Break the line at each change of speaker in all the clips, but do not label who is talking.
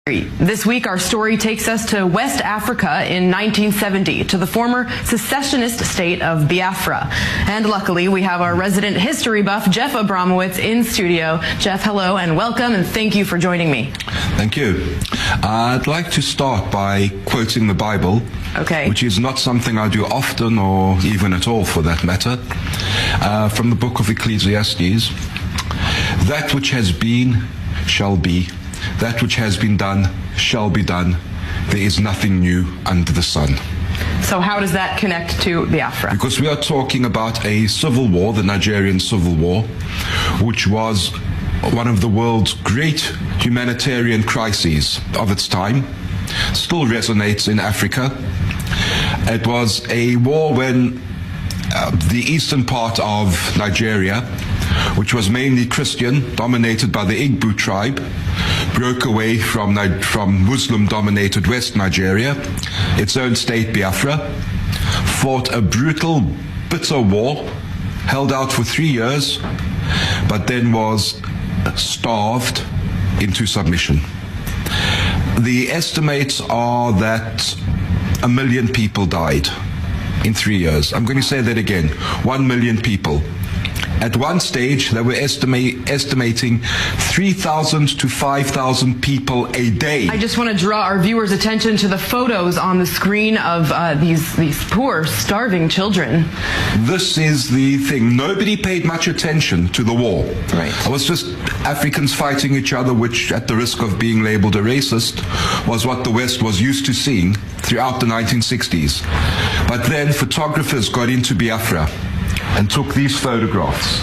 This week, our story takes us to West Africa in 1970, to the former secessionist state of Biafra. And luckily, we have our resident history buff, Jeff Abramowitz, in studio. Jeff, hello and welcome, and thank you for joining me.
Thank you. I'd like to start by quoting the Bible, which is not something I do often, or even at all for that matter, from the book of Ecclesiastes. That which has been shall be. That which has been done shall be done. There is nothing new under the sun.
So how does that connect to Biafra?
Because we are talking about a civil war, the Nigerian Civil War, which was one of the world's great humanitarian crises of its time. Still resonates in Africa. It was a war when the eastern part of Nigeria, which was mainly Christian, dominated by the Igbo tribe, broke away from Muslim-dominated West Nigeria, its own state Biafra, fought a brutal, bitter war, held out for 3 years, but then was starved into submission. The estimates are that 1 million people died in 3 years. I'm going to say that again, 1 million people. At one stage, they were estimating 3,000 to 5,000 people a day.
I just want to draw our viewers' attention to the photos on the screen of these poor, starving children.
This is the thing. Nobody paid much attention to the war.
Right.
It was just Africans fighting each other, which, at the risk of being labeled a racist, was what the West was used to seeing throughout the 1960s. But then photographers got into Biafra and took these photographs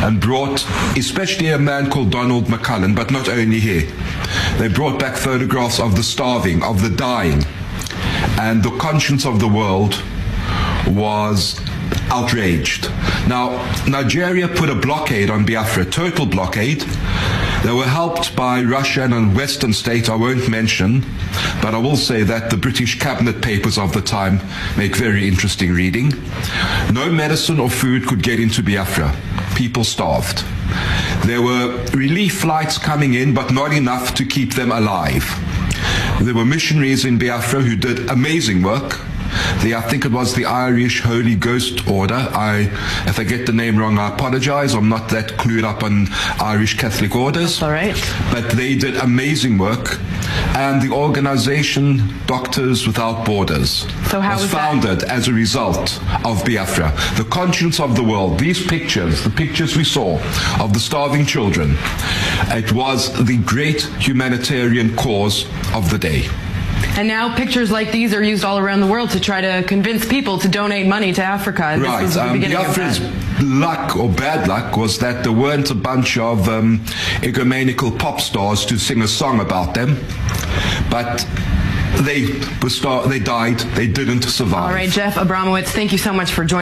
and brought, especially a man called Donald McCullin, but not only here, they brought back photographs of the starving, of the dying, and the conscience of the world was outraged. Now, Nigeria put a blockade on Biafra, total blockade. They were helped by Russia and a Western state I won't mention, but I will say that the British cabinet papers of the time make very interesting reading. No medicine or food could get into Biafra. People starved. There were relief flights coming in, but not enough to keep them alive. There were missionaries in Biafra who did amazing work. I think it was the Irish Holy Ghost Order. If I get the name wrong, I apologize. I'm not that clued up on Irish Catholic orders.
That's all right.
But they did amazing work. And the organization Doctors Without Borders was founded as a result of Biafra. The conscience of the world. These pictures, the pictures we saw of the starving children, it was the great humanitarian cause of the day.
And now pictures like these are used all around the world to try to convince people to donate money to Africa. And
right.
This was the beginning
Biafra's
of that.
luck or bad luck was that there weren't a bunch of ecumenical pop stars to sing a song about them. But they died. They didn't survive.
All right, Jeff Abramowitz, thank you so much for joining.